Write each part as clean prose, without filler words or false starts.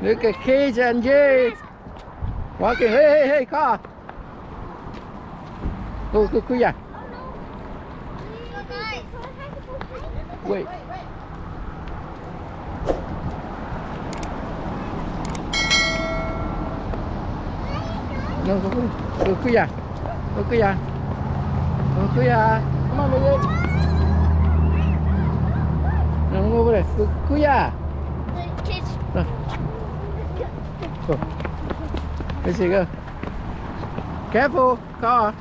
Look at Cage and Jay walking. Hey, car. Go, yeah. Wait. No, go, yeah. Go, yeah. Go, yeah. Come on, baby. No, go over there. Go, yeah. No. Go. Let's see, go. Careful, car.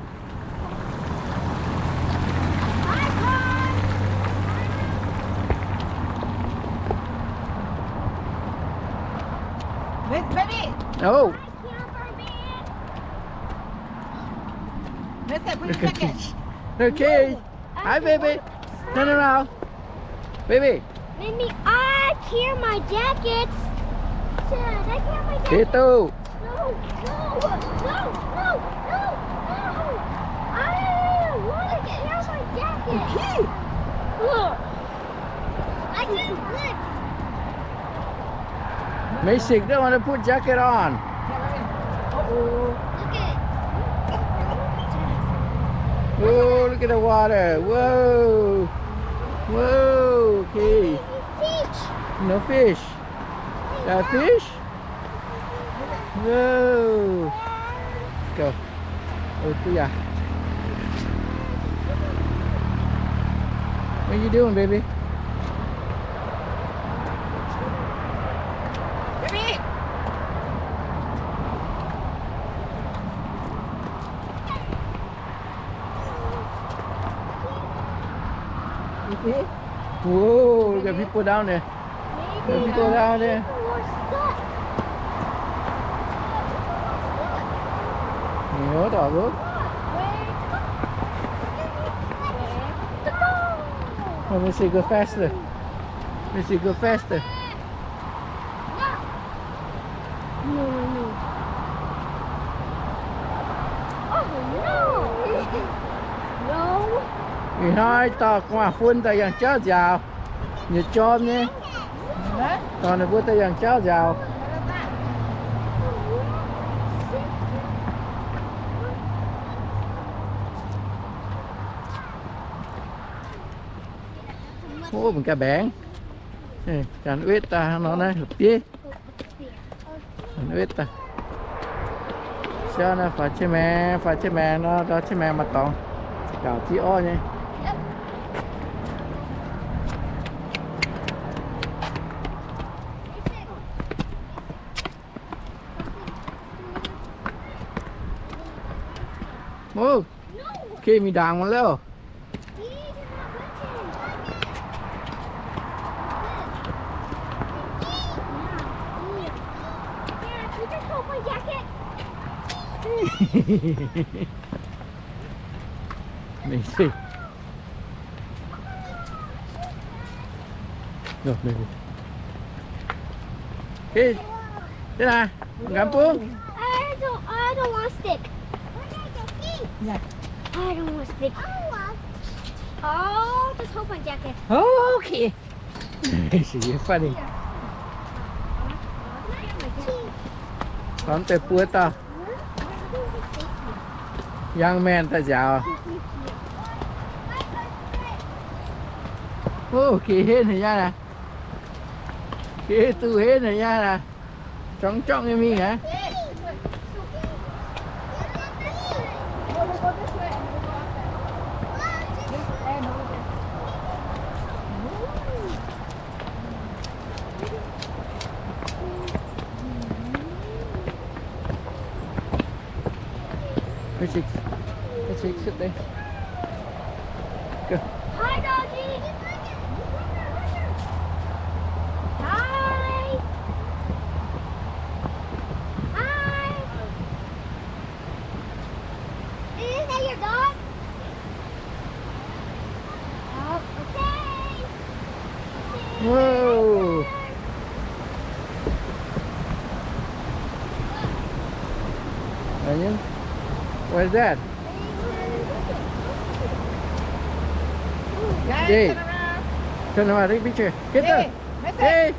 Baby. Oh. Let's put Look your at jacket. Cage. Look, Cage. Hi, baby. Turn around. Baby. Mimi, I hear my jackets. Dad, I hear my jacket. Dito. No. I want to hear my jacket. Look. I can't flip. Macy don't want to put jacket on. Look at Oh, look at the water. Whoa. Whoa. Okay. Fish. No fish. Got fish? Whoa. Go. Oh, yeah. What are you doing, baby? Baby. You see? Whoa, look at people down there. Look at people down there. We're stuck. Nhớ đỏ bước. Oh, Missy, go faster. Missy, go faster. No. Oh no! No. Vì nói to qua phun tay dàn cháo giàu. Như chôm nhé. Hả? Còn này bữa tay dàn cháo giàu. Ô, mình cá bén. Cắn uyết ta nó này hợp tí. Cắn uyết ta. Cho nó phải chế mè nó đó chế mè mà toàn. Cào tí o nhé. Ô, khi mình đàng mà leo. Mình see. Rồi, đây. Cái thế nào? Ngắm xuống. I don't want stick. Yeah. I don't want stick. Oh, just hold my jacket. Okay. She's funny. Con tay búa ta. Young man ta giàu. Ô, kỳ hết này nha nè. Kỳ tu hết này nha nè. Trống trống em mi hả? Let's sit there. Go. Hi, doggy. Hi. Hi. Is that your dog? Oh, okay. Whoa. Onion? What is that? Guys, Hey. turn around. Turn around, take a picture. Get Hey, there. Missy. Hey.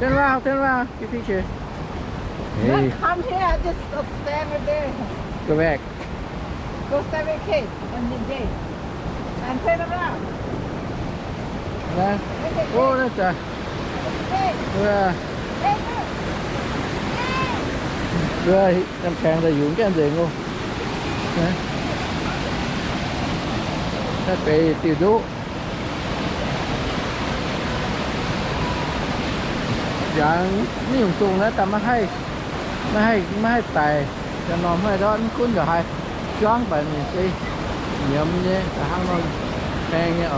Turn around, get a picture. Hey, Don't come here. Just stand right there. go back. Go stand with Kate on the day. And turn around. Nè. Ô, nó trời. Hey, Vừa, hey, look. vừa, em càng là dưỡng cái anh gì luôn. Nè. Nó bị tiêu đố. Dạng, ní dùng chung đó ta mới hay tài. Cho nó mới đó, nó cuốn rồi hay. Choáng bà này đi. Nhậm nhé, cả hăng nó khen nhé.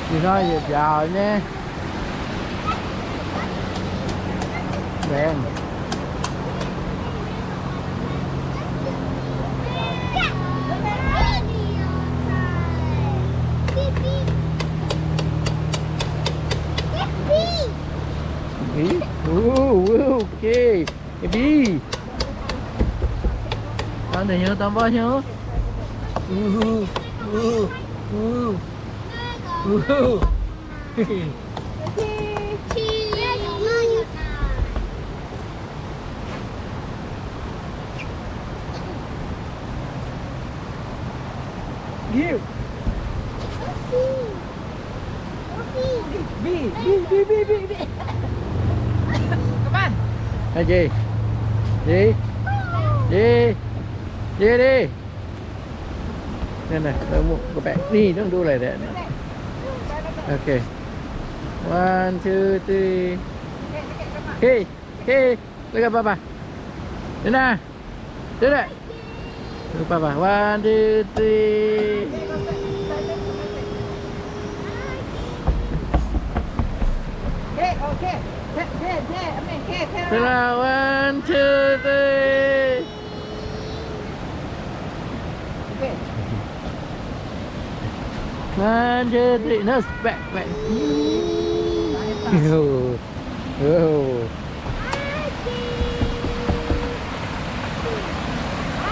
Thì nói về giàu nhé. Đèn. Bí. Ok. Cái bí. Tao này nhớ tao bao nhớ. Give. B. Come on. Hay gì? Gì? Gì? Gì đi? Đây này, đâu một các bạn đi don't do like that. Okay. 1, 2, 3. Hey, hey, look at Papa. Đến nè. Đến đây. Look Papa. 1, 2, 3. Okay, okay. I mean, turn Thế around. là 1, 2, 3. Okay. 1, 2, 3. No, back. Oh.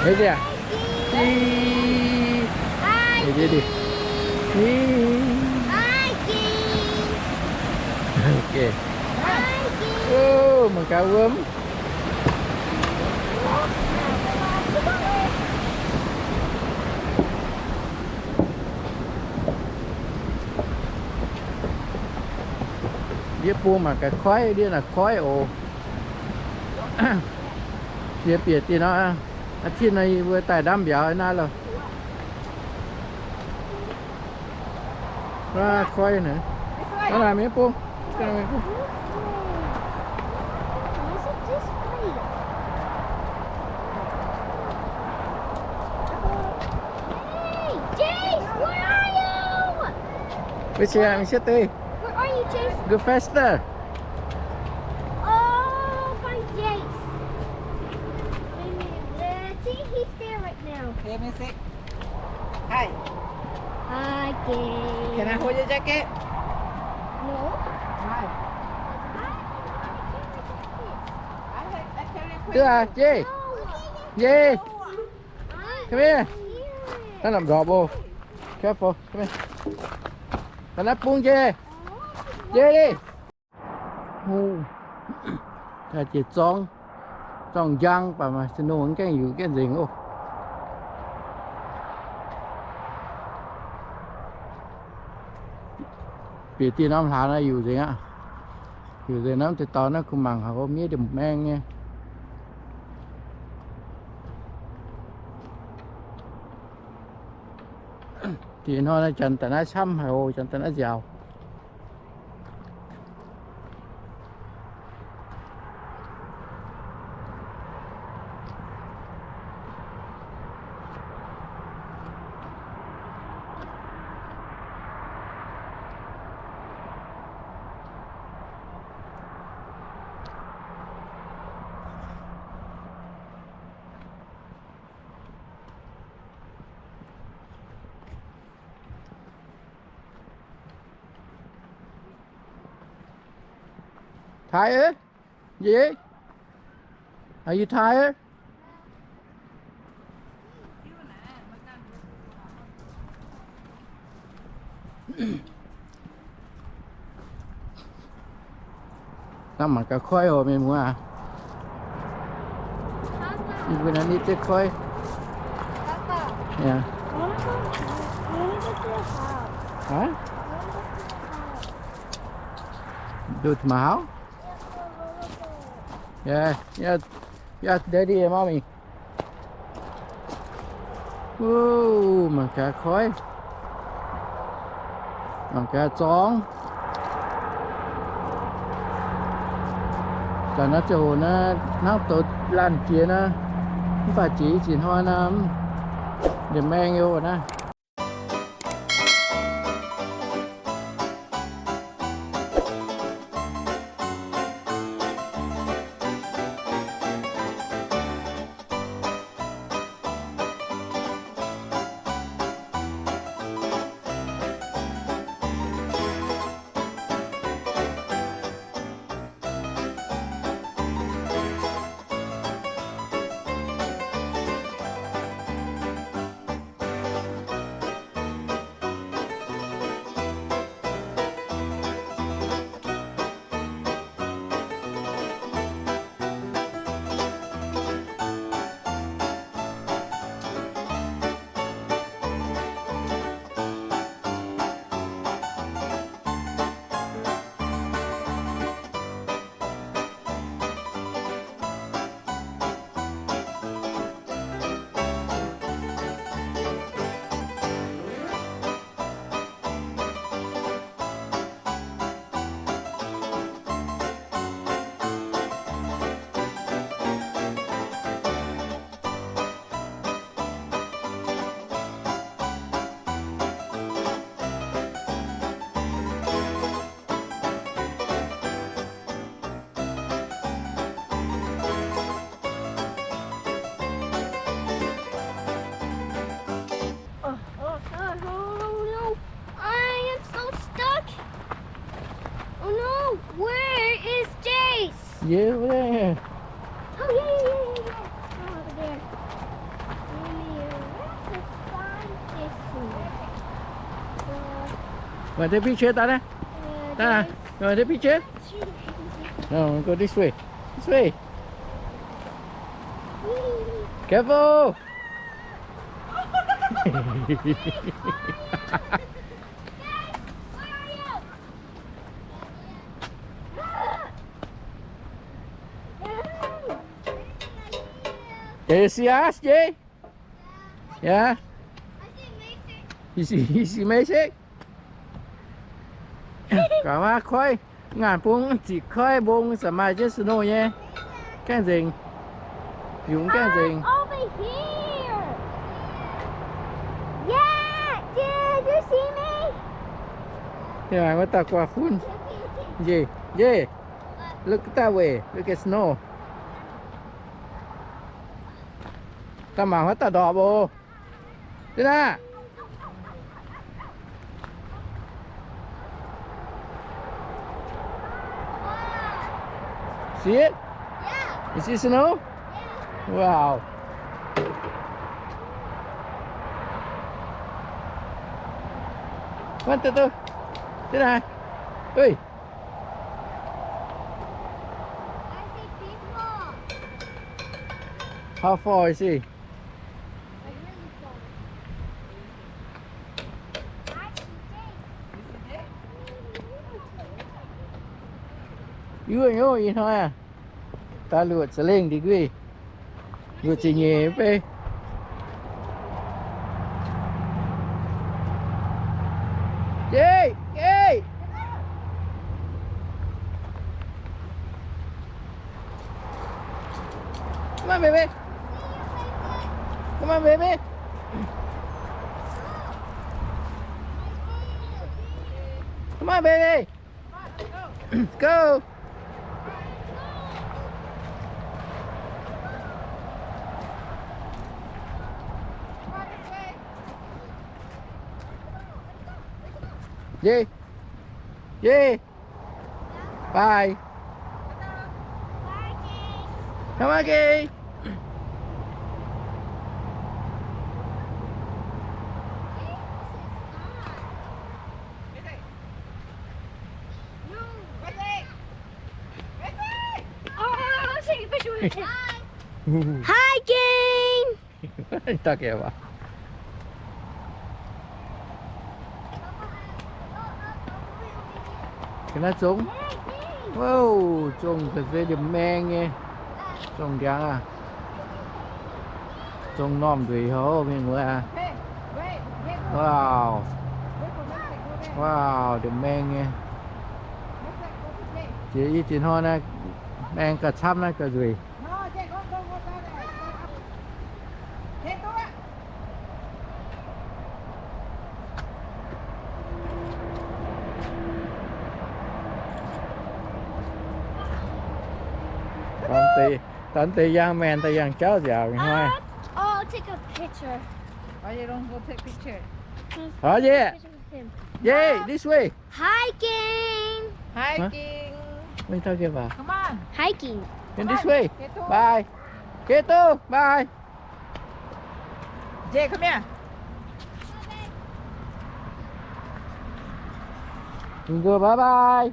Thấy chưa? Đi đi. Ok. Mà cá quấm. Đĩa pu mà cái khói đĩa là khói ồ. Đĩa biệt thì nóที่ในเวอร์แต่ดำเบียวน่าเลยว่าคอยหน่อยนั่นแหละไม่ปุ้งนั่นแหละไม่ปุ้ง ไม่ใช่ไม่ใช่ตี Where are you, Chase? go faster Oh, my Jace. See, he's there right now. Okay, music. Hi. Hi, Gabe. Can I hold your jacket? No. Hi. Tức là gì gì come here nó làm gọt vô careful come here nó nắp buông dê dê đi ta chỉ tròn giang bà mà xin nó vẫn cái gì không bị tiền nó thả nóอยู่gì áอยู่gì nó thì to nó không bằng họ có mía đùm men nha thì nó chân ta nó xăm hồ chân ta nó giàu tired gì are you tired Tao mà cả khói rồi mình mua à. Đi bên này đi chơi khói. Yeah. Hả? Do it to my house? Yeah, yeah, yeah, daddy and mommy. Whoa, mà cả khói. Mà cả chóng. Cả nó chỗ nó tổ lan kia nó phải chỉ hoa năm để mang vô nè. Yeah, over there. Oh, yeah. Oh, over there. Let's find this one. Want the picture, Tana? Tana, you want the picture? No, go this way. This way. Careful! Can you see us, Jay? Yeah? You see Mason? Cả ba khói ngàn buông chỉ khói buông sớm mai chứ snow nhé. Cái gì? Dùng cái gì? Over here. Yeah, did you see me? Yeah, what that qua phun? Yeah. Look that way. Look at snow. Ta mà hết ta đỏ bồ. Thế nè. See it? Yeah. You see snow? Wow. Quan từ từ. Thế này. Ui. I see people. How far is he? Like really far. I see Yêu gì thôi à? Ta lượt sẽ lên đi quý. Lượt chỉ nhẹ về. Hey! Come on, baby. Come on, baby. Come on, baby. Let's go. Yeah. Bye. Come on, Gay. Hiking. Ta kìa bà. Cái nó trúng. Wow, trúng thật dễ điểm men nghe. Trúng chẳng à. Trúng nòm thủy hố mình mới à. Hey, wait, wait. Wow. Wait for Mr. Go there. Wow, điểm men nghe. Mr. Go to Jay. Chỉ ý chín hoa nè. Men cả chắp nè cả gì. No, Jay, go there. Jay, do it. Tận tì giang men tì giang cháu dạo hai. I'll take a picture. Why you don't go take picture? Hả gì? Picture with him. Yeah, this way. Hiking. Hiking. Mình thôi kìa bà. Come on. Hiking. In this way. Keto. Bye. Keto, bye. Jay, come here. Mình go bye bye.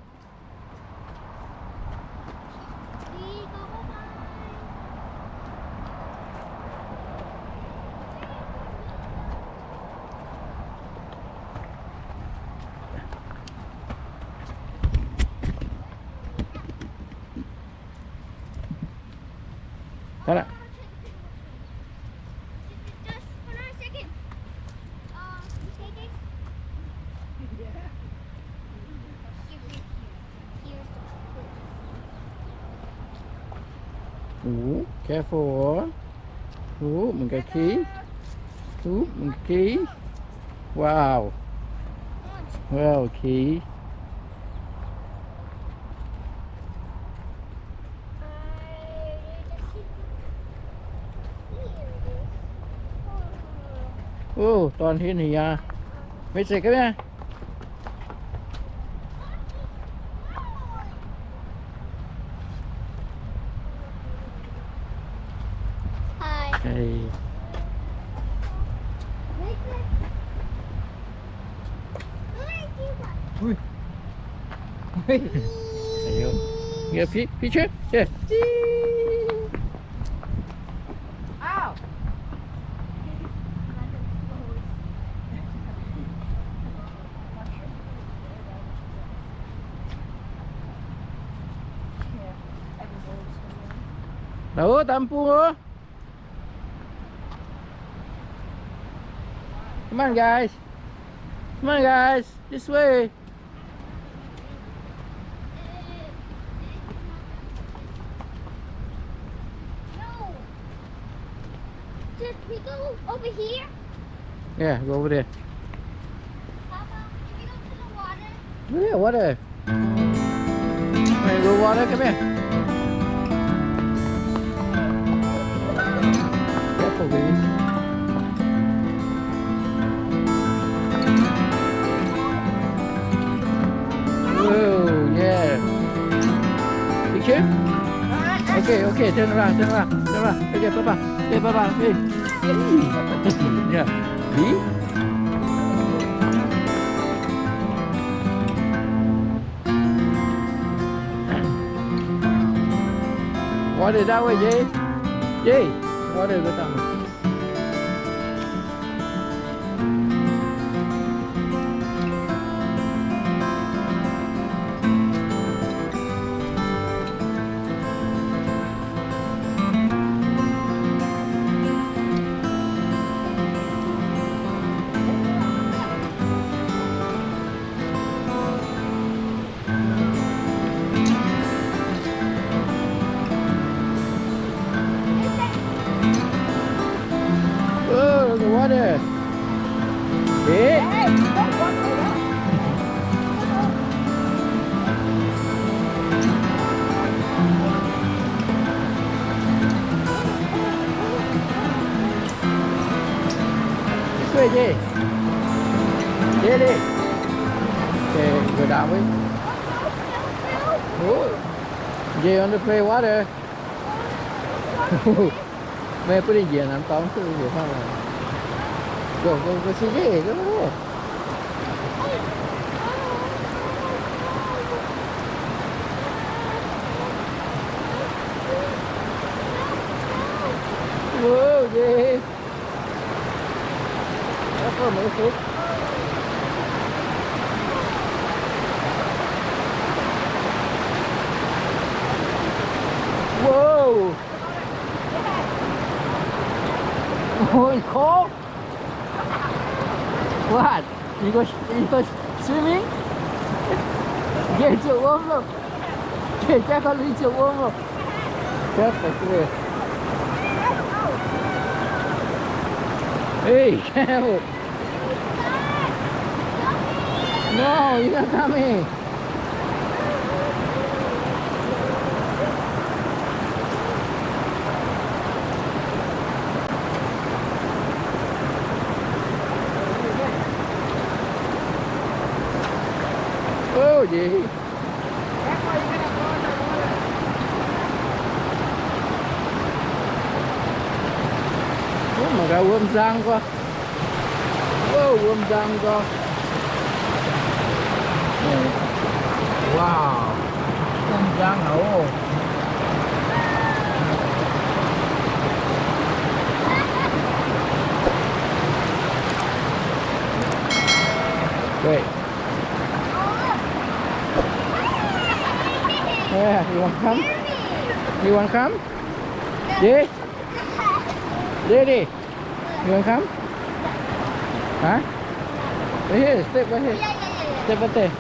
Đó ạ. Just hold on a second. You take this? Careful. Mình cái khí. Mình khí. Wow. Wow, khí. Toàn thiên thì à. Mấy xe cái nha. Hi. Hey. Ui. Ayo. Nghe phía trước. Yeah. Ow. Đâu tampung oh. Come on guys. Come on guys. This way. No. Should we go over here? Yeah, go over there. Papa, can we go to the water? Yeah, water. Hey, go water, come here. Careful, baby. Whoa, yeah. Picture? Okay, turn around. Okay, Papa. Hey. Yeah. See? Water that way, Jay. Water go down. Oh, the water. Hey. Hey, don't walk like that. This way, Jay. Đi. Okay, go down way. Oh, Jay on the play water. Mẹ put in here, I'm talking to you. Go, see Jay, go. yeah. Careful, no foot. Whoa! Oh, it's cold. What? You go swimming? Get chỗ ôm luôn. Để cho con đi chỗ ôm luôn. Chết phải cười. Hey, careful. No, you're not coming. Oh, gì? Mà ra quâm răng quá. Quâm răng quá. Wow, quâm răng hổ. Wait. Yeah, you want to come? You want to come? Yeah. Ready? You want to come? Huh? Right here, step right here. Step right there.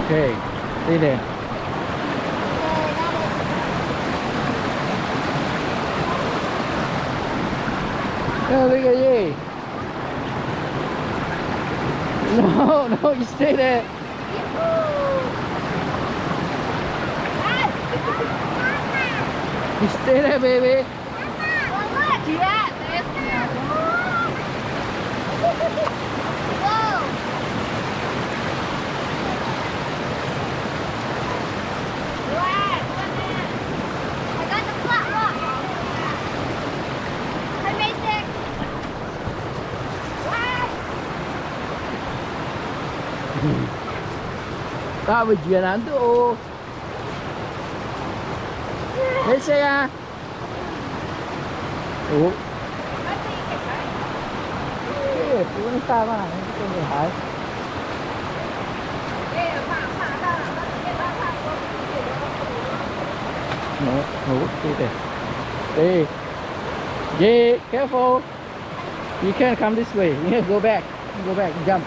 Okay, stay there. Oh, look at you. No, you stay there. You stay there, baby. Ta vừa chuyển án tự ô. Lấy xe à? Ủa? Cái nó xa mà, cái người hái. No, stay there. Stay. Yeah, careful. You can't come this way. You have to go back. Go back and jump.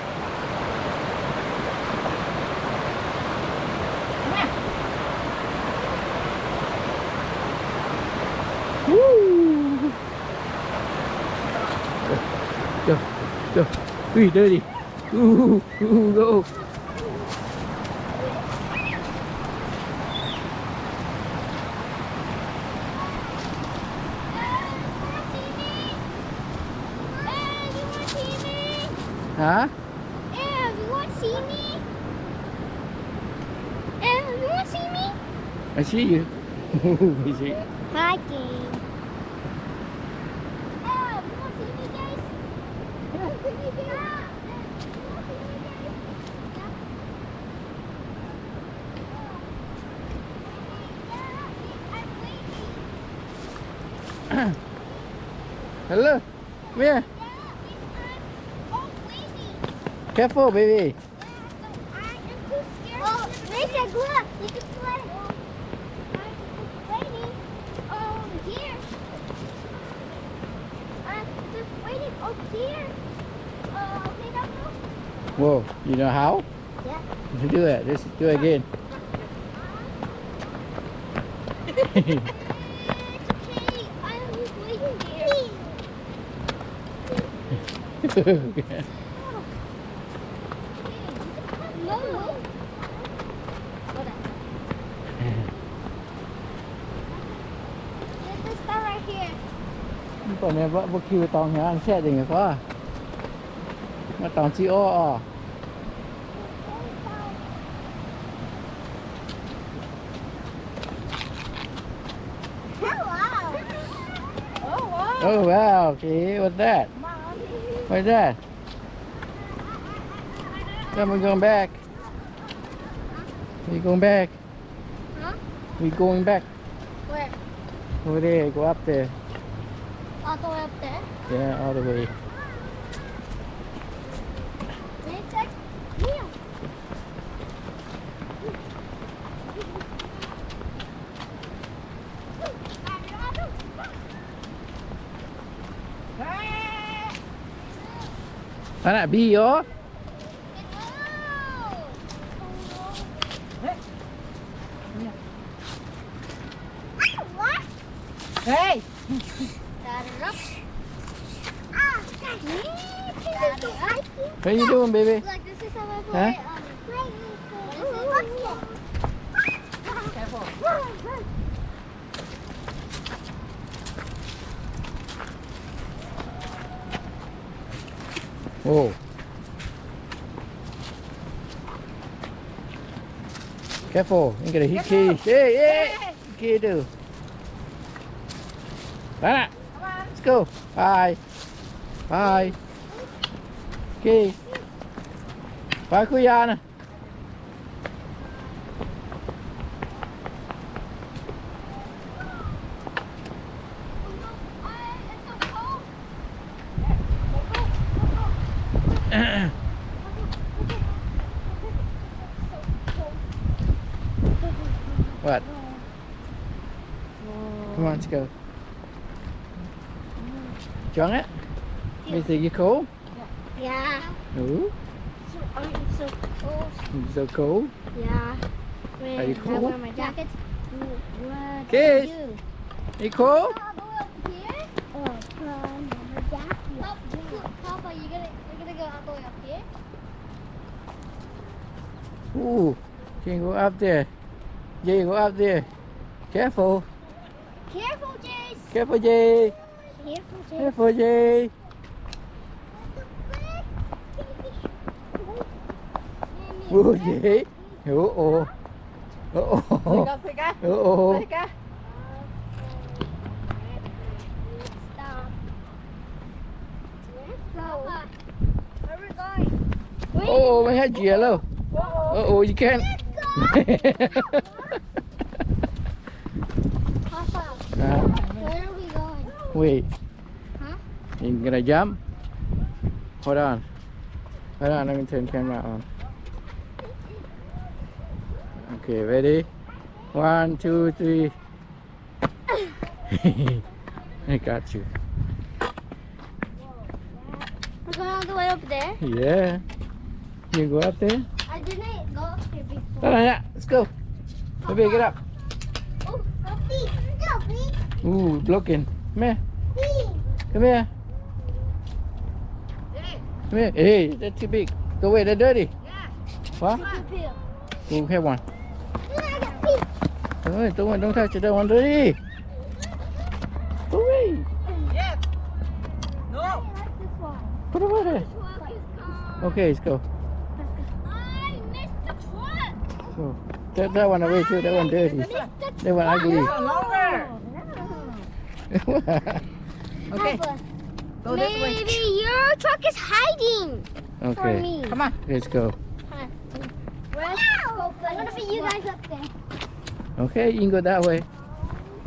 Woo! Go. Ui, dirty. Go. Hả? Em, you want to see me? Em, you want to see me? I see you. I see. Hi, game. Em, you want to see me, guys? You want to see me, guys? You want to see me, guys? I'm waiting. Hello. Mien. Careful, baby. Oh, Rachel, look. You can play. I'm waiting here. I'm just waiting over here. Okay, don't move. Whoa, you know how? Yeah. Do it. Just do it again. It's okay. I was waiting here. No. Let's start right here. Còn này vợ kêu tòng nhà ăn xe gì người có. Mà tòng chi ô. Oh, wow. Oh wow, okay, what's that? What's that? Come, we're going back. We going back. Huh? We going back. Where? Over there. Go up there. All the way up there? Yeah, all the way. Yeah. Anak Bio. What? Hey! What are you doing, baby? Look, this is how I Huh? play. Careful. Whoa. Careful. You're gonna hit key. Hey, hey! Key do. Anak. Come on. Let's go. Bye. Bye. Okay. Bye, Kuya. What? Come on, let's go. Chọn á. Bây giờ you cold? Yeah. Ooh, I'm so cold. you're so cold. Yeah. Are you I cold? wear my jacket. What? Kids. do I do? You cold? Oh, from my jacket. Papa, you're gonna go all the way up here? Ooh, can go up there. Jay, go up there. Careful. Careful, Jace. Careful, Jay. Careful, Jace. Careful, Jay. Ooh, Jay. Uh-oh. Uh-oh. Sika. Uh-oh. Sika. Stop. Papa, where are we going? Uh-oh, mấy hai chìa luôn. Uh-oh, you can't. Papa, Nah, where are we going? wait. Huh? You gonna jump? Hold on. Hold on, let me turn camera on. Okay, ready? 1, 2, 3. I got you. We're going all the way up there? Yeah. You go up there? I didn't go up here before. Hold on, yeah. Let's go. Baby, get up. Oh, go feet. Go feet. Ooh, blocking. Come here. Feet. Come here. Come here. Hey, that's too big. Go away, they're dirty. What? You have one. I got feet. Don't touch that one dirty. Go away. Yes. No. I like this one. Put it away there. Okay, let's go. I missed the truck. So, that one away too. That one dirty. This one. That one ugly. This one longer. Okay. Papa, Go this way. maybe your truck is hiding for Okay, me. Come on. let's go. I'm gonna put you guys up there. Okay, you can go that way.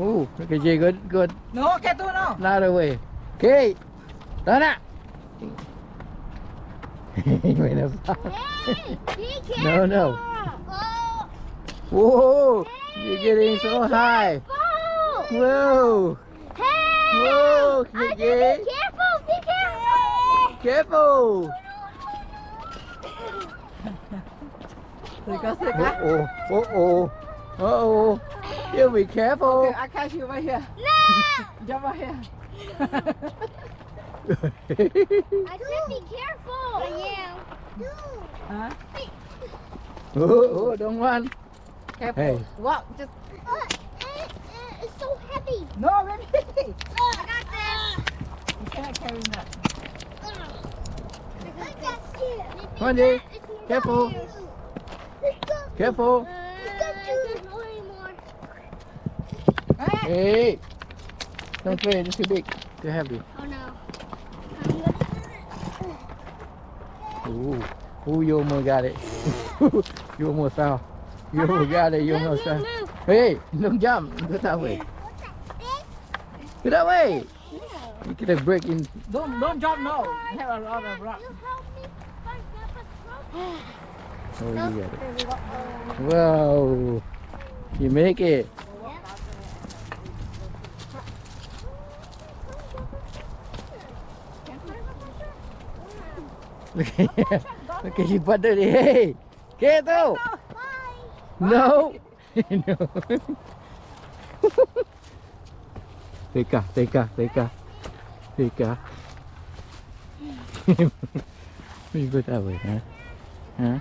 Ooh, okay, Jay, good. No, can't do no. Another way. Okay, Donna. You made a sound. Hey, be careful. No, no. Oh, Whoa, you're getting so high. careful. Whoa, Hey. whoa, I Jay, be careful. Be careful. careful. Sika, Sika. Uh-oh. Uh-oh. You be careful. Okay, I catch you right here. No. Jump right here. I said be careful. I am. Huh? Oh, don't run. Careful. Hey. Walk. Just It's so heavy. no, baby. I got this. You can't carry that. Come on, Jay. Careful. Careful. There's no anymore. Hey. Don't play. It's too big. Too heavy. Oh no. Ooh. Ooh, you almost got it. You almost fell. You almost got it. You almost fell. Hey, don't jump. Go that way. Go that way. You could have break in. Don't jump now. We have a lot of rock. You help me find Papa's rock. Oh, you got it. Wow. You make it. Look at look at you butter it. Hey, Keto. No. No. Take a. You go that way, huh? Huh?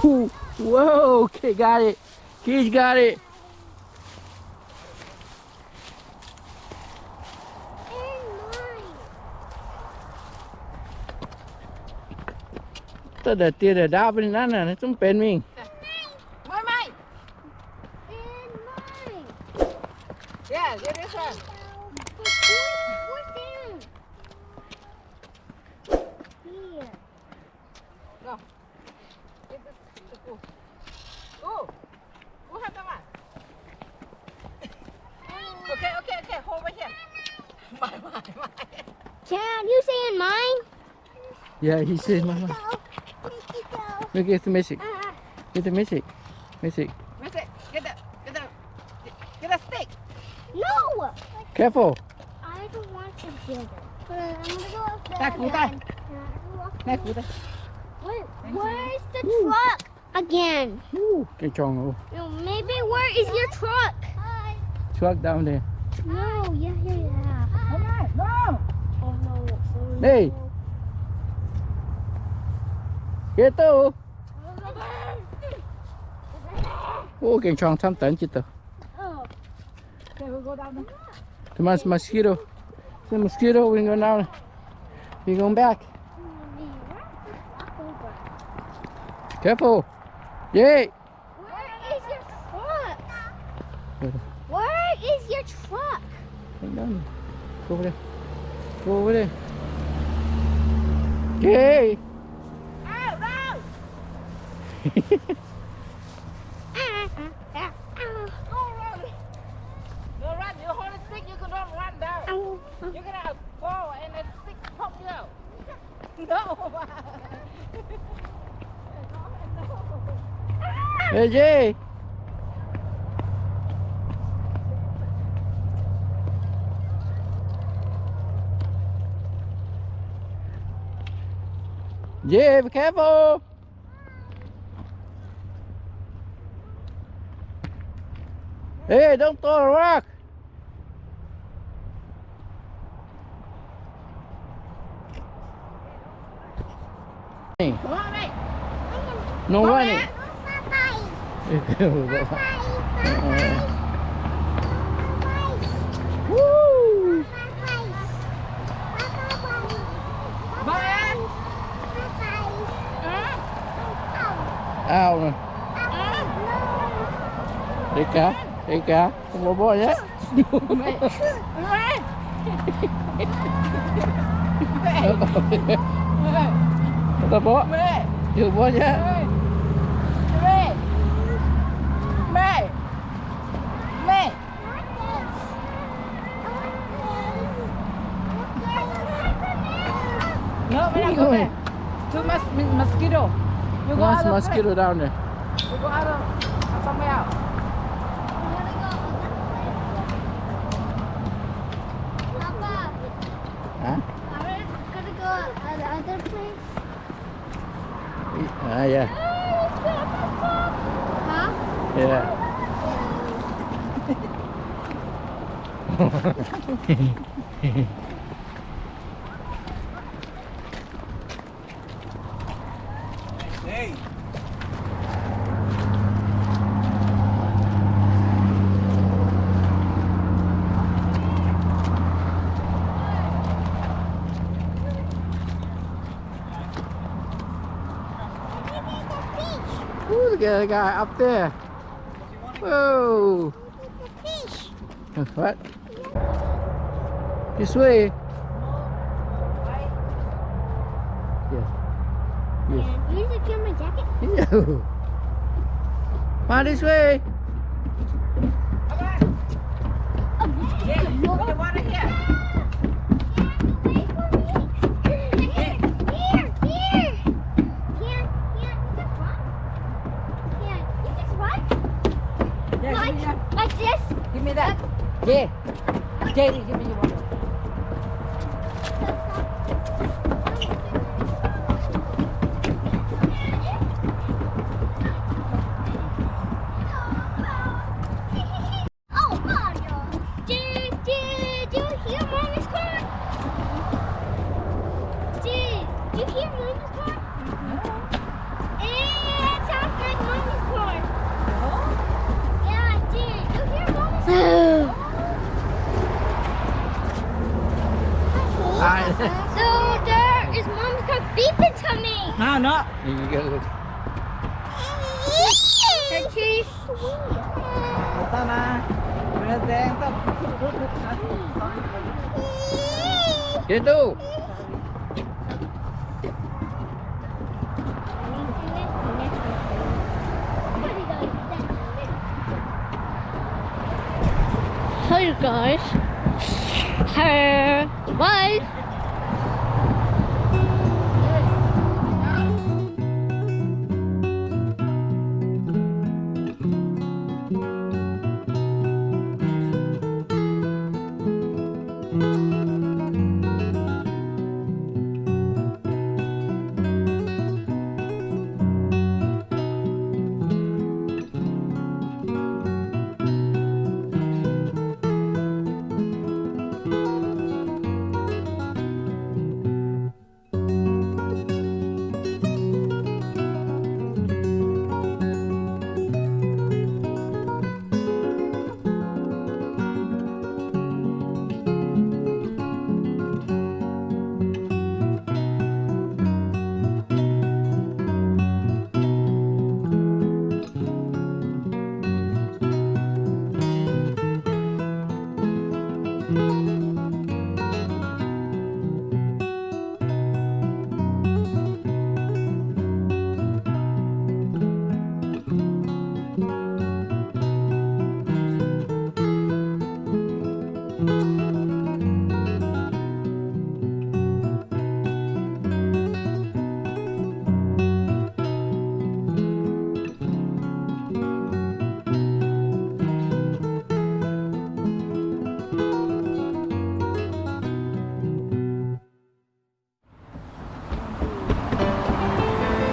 Ooh, whoa, okay, got it. Kids got it. Tao để tia để đá bên đó nè, nó chúng bên mình. Mày. And mine. Yeah, get this one. Where's them? Here. Go. Get this. Go. Go. Go have that one. Okay. Hold right here. My. Chad, you saying mine? Yeah, he said, Mama. Look at the music. Get the music. Music. Get a stick. No! Careful. I don't want to get it. I'm gonna go up there. Back, again. back. Nè, cụ đây. Where's the truck again? Cái tròn luôn. No, maybe where is your truck? Truck down there. No, yeah. Come on, no. Oh no. Đây. Keto. Ô, cái tròn xăm tấn chứ tao. Okay, we'll go down there. Come on, mosquito. It's a mosquito. We're going down. We're going back. Careful. Yay. Where is your truck? Where is your truck? Hang on. Go over there. Go over there. Yay. Ow, no. No run. You hold the stick. You cannot run down. You're gonna fall and then stick pop you out. No. Hey, Jay. Jay, be careful. Hey, don't throw a rock. Come on, mate. No Come running. on. Woo! Man. Ao nè. Đây cá, không có bò nhé. Không có bò, chưa bò nhé. No, we're not going there. Too much mosquito. You go Nice out of mosquito down there. You go out of somewhere else. Papa, Hả? I'm gonna go at the other place. Ah, yeah. Huh? Yeah. Hey. Ooh, look at the guy up there. Whoa. Fish. What? This way. Yes. Yes. Use the camera jacket. Yo. Come this way. Yeah, you put the water here. Wait for me. Here. Here. Here, you just run. Here, you just run. Yeah, give me that. Like this. Give me that. Yeah. Katie, give me your water. Oh, Mario. Did you hear Mommy's car? Did you hear Mommy's car? It sounds like Mommy's car. Yeah, I did. You hear Mommy's car? So there is Mommy's car beeping to me. No, no. You get a look. And she. Tao na. Mẹ xem tao. Get do. Hi guys. Hey, bye.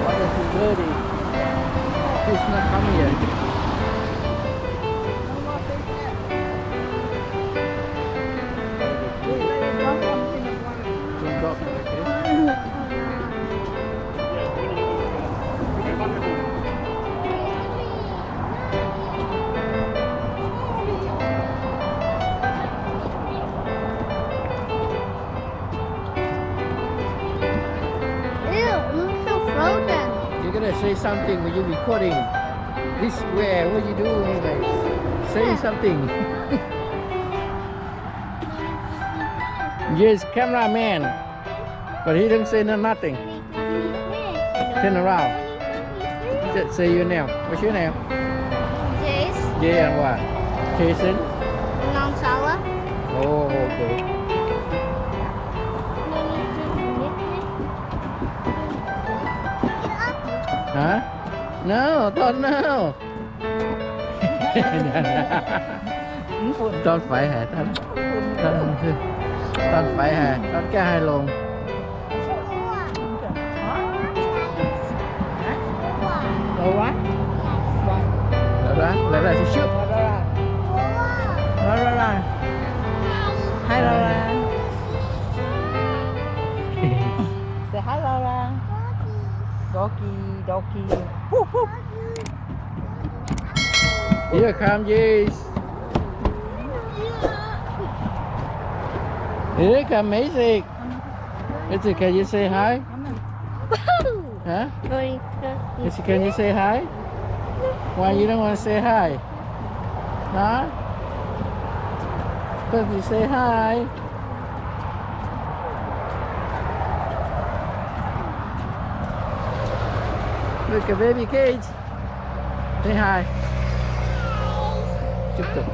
What is he ready? He's not coming yet. Don't drop it, okay? Ew, it looks so frozen. You're gonna say something when you're recording. This where what you do anyway? Say something. Yes, cameraman. But he didn't say nothing. Turn around. Just say your name. What's your name? Jace, Yeah, and what? Jason? Nonsala. Oh, okay. Huh? No, don't know. Don't phải hả? Don't phải hả? Don't cái hai luôn. Đâu quá. Lại là sẽ shoot. Ra. Hi Laura. Say hi Laura. Doggy. Woo, woo. Here come yes. Here come Macy. Macy, can you say hi? Huh? Macy, can you say hi? Why you don't want to say hi? Huh? But you say hi. Look at baby Cage. Say hi. Chúc chúc.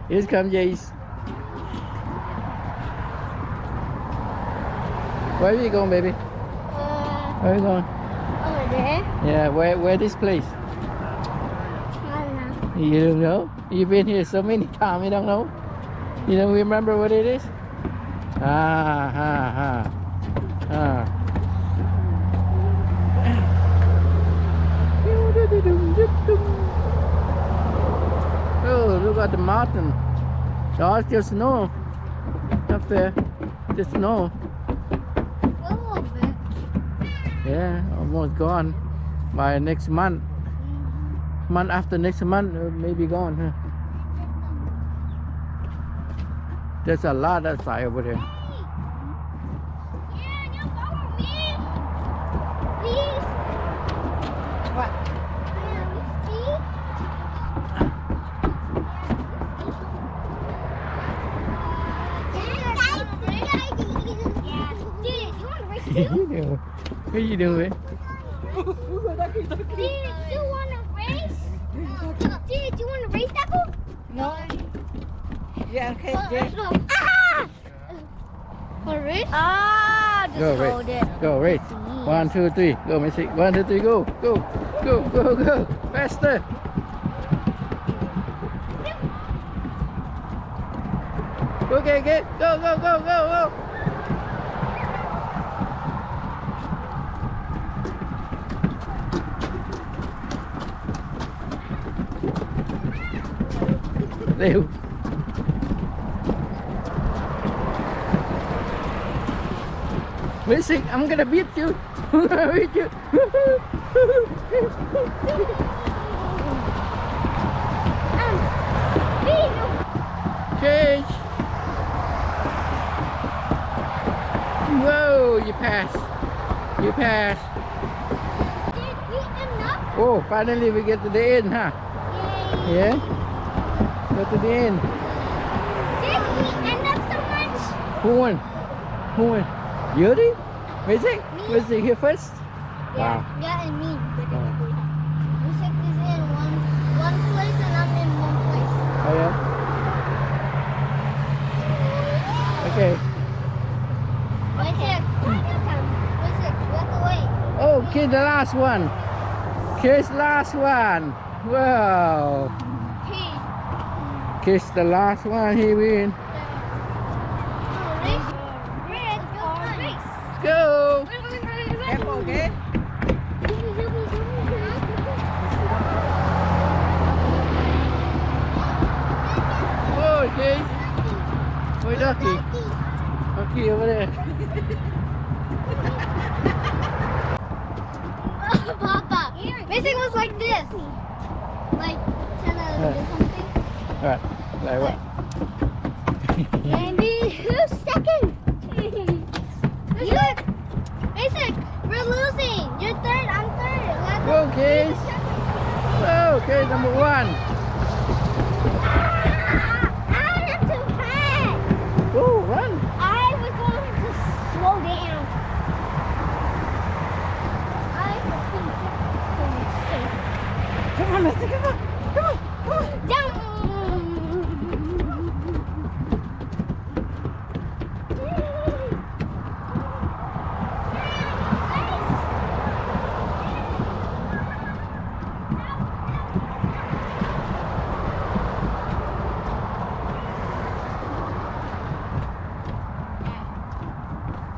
Here comes Jace. Where are you going, baby? Where are you going? Over there. Yeah, where this place? I don't know. You don't know? You've been here so many times, you don't know? You don't remember what it is? Ah. Oh, look at the mountain. Oh, it's just snow up there. Just snow. A little bit. Yeah, almost gone by next month. Month after next month, maybe gone. Huh? There's a lot outside over there. Yeah, you follow me. Please. What? What are you doing? Did you want to race? Did you want to race, Apple? No. Yeah, okay, Jay. Ah! Want to race? Ah, just Go hold race. it. Go race. 1, 2, 3. Go, Missy. 1, 2, 3. Go. Go. Faster. Okay. Go. ร็ว Missy, I'm gonna beat you. I'm gonna beat you. Change. Whoa, you passed. Did we end up? Oh, finally we get to the end, huh? Yay. Yeah? Go to the end. Did we end up so much? Who won? You did? Missy here first? Wow. Yeah, and me. Music is in one place and I'm in one place. Oh yeah? Okay. Music, walk away. Oh, kid, the last one. Kiss last one. Wow. Hey. Kiss the last one. He win. Race. Race. Go. Careful, okay? Oh, Chase. Oh, Ducky. Ducky over there. Papa, Music was like this. Like, trying to do something. Alright. Like what? Maybe who's second? Music, we're losing. You're third, I'm third. Let's Go, Chase. Okay, number one. I have to pass. Go, run. I was going to slow down. I was going to Come on, Missy, come on. Down.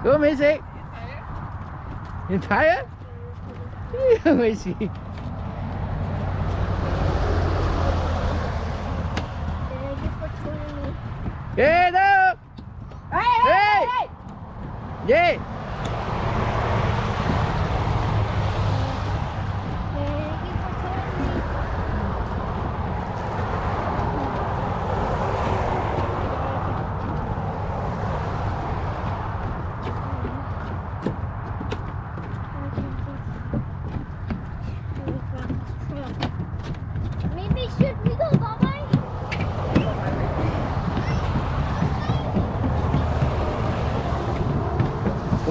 Go, Missy. You tired? Missy. Get up! Hey! Yeah!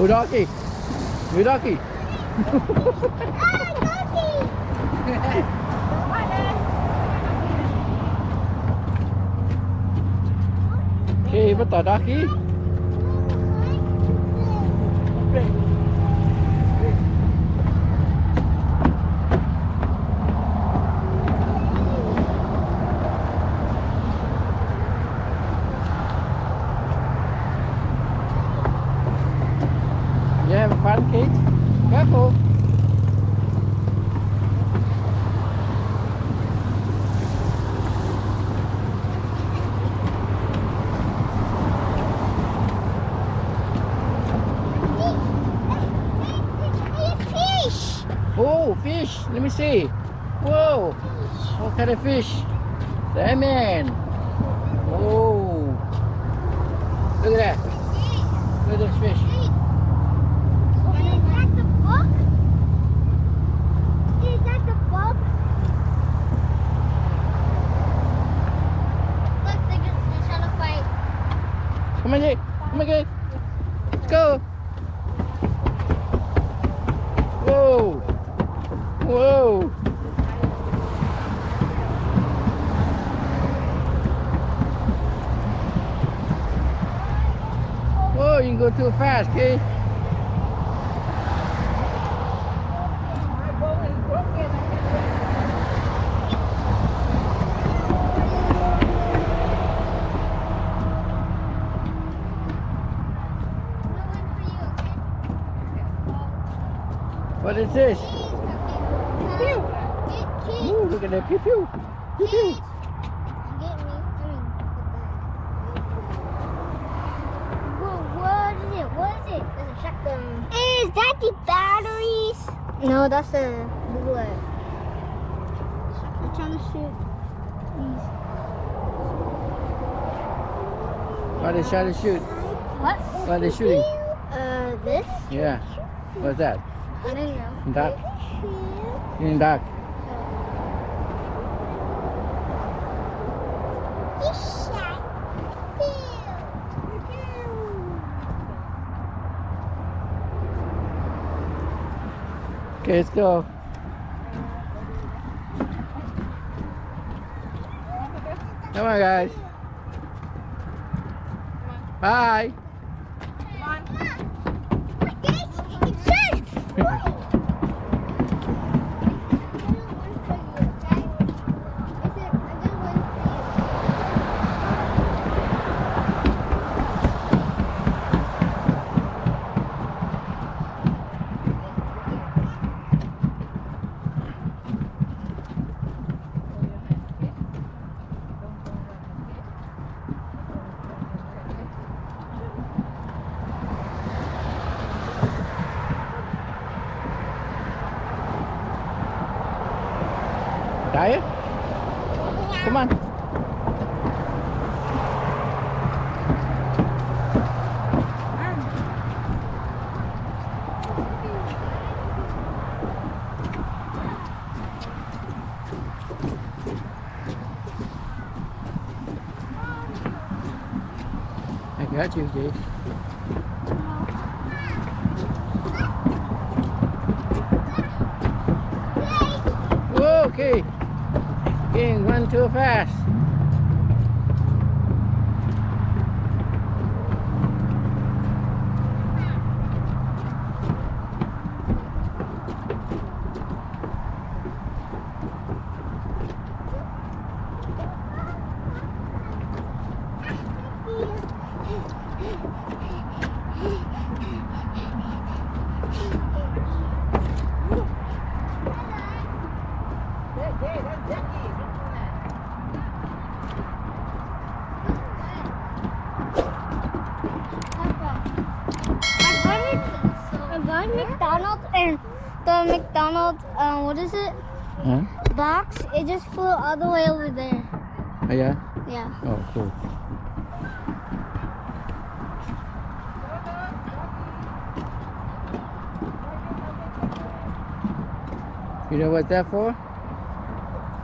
Mudaki. Mudaki. Okay, betul daki. You have fun, Kate? Careful. Fish. Oh, fish. Let me see. Whoa. What kind of fish? Salmon. Oh. Look at that. Look at this fish. Is that the book? Is that the book? Look, they're trying to fight. Come on, Jake. Come on, Kate. Let's go. Whoa. Whoa. Whoa, you can go too fast, Kate. What is this? Ooh, look at that. Pew pew. Pew pew. Is that the batteries? No, that's a bullet. They're trying to shoot these. Why they try to shoot? What? Why are they shooting? This? Yeah. What's that? I don't know. Duck. In duck. Okay, let's go. Come on, guys. Bye. Tired? Come on. I got you, Jake. Okay. King, run too fast. McDonald's and the McDonald's, what is it? Huh? Box. It just flew all the way over there. Oh, yeah? Yeah. Oh, cool. You know what that for?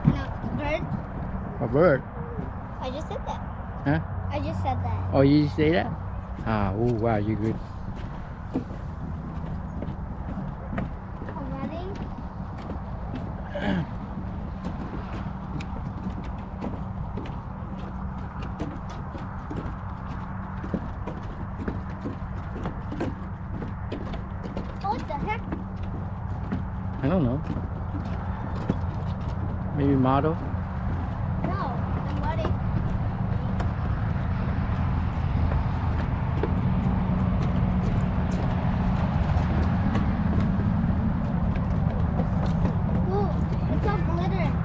No, bird. A bird. I just said that. Huh? I just said that. Oh, you say that? Ah, oh, wow, you good. What the heck? I don't know. Maybe model. No, somebody. Ooh, it's all glittering.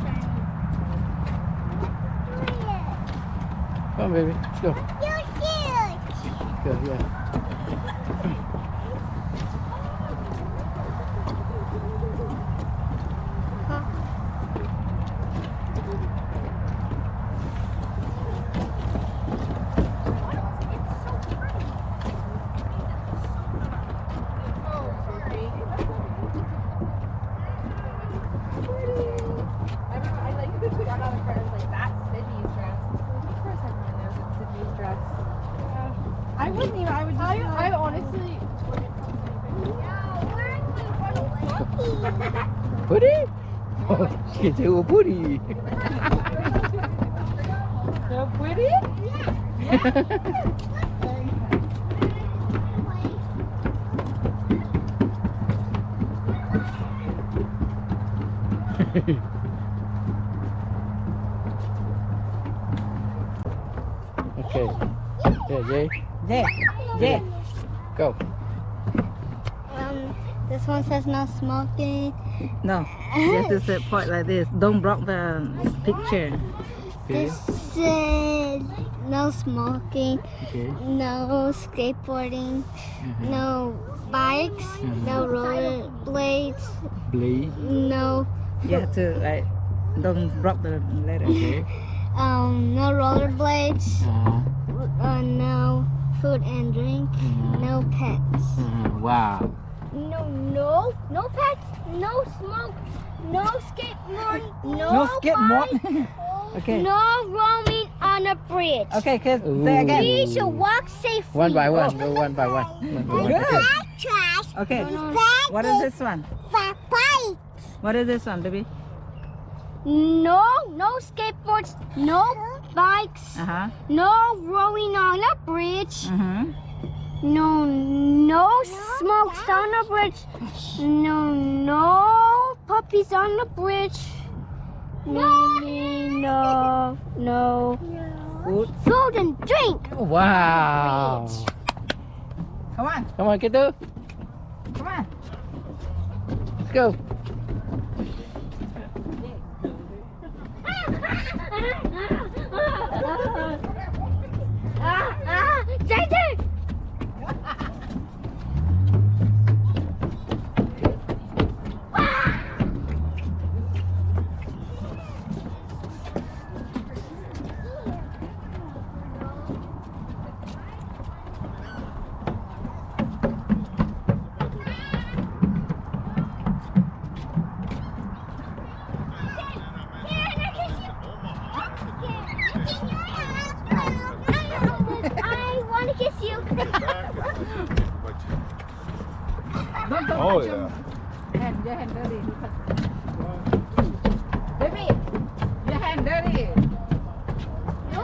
Shiny. Come on, baby. Let's go. You're cute. Go, yeah. I wouldn't even. I would just. I honestly. Putty? Oh, she's a putty. So pretty. Okay. Yeah, Jay. Yeah. Yeah. Go. This one says no smoking. No. Just to set point like this. Don't block the picture. Okay. This says no smoking, Okay. no skateboarding, no bikes, no roller blades, Blade. no You have to like. Don't block the letter. Okay. no roller blades, no food and drink, no pets. Wow. No pets, no smoke, no skateboard, No skateboard. Okay. no roaming on a bridge. Okay, cause Ooh. say again. We should walk safely. One by one. Go one by one. One by one. Good. Okay. Trash. Okay. What is this one? What is this one, baby? No skateboards, no bikes, no rowing on a bridge, no smokes on a bridge, no puppies on the bridge, no food and drink. Wow. Come on. Come on, get through. Come on. Let's go. JJ! I want to kiss you. Oh yeah. Hand, your hand dirty. Baby, your hand dirty. No.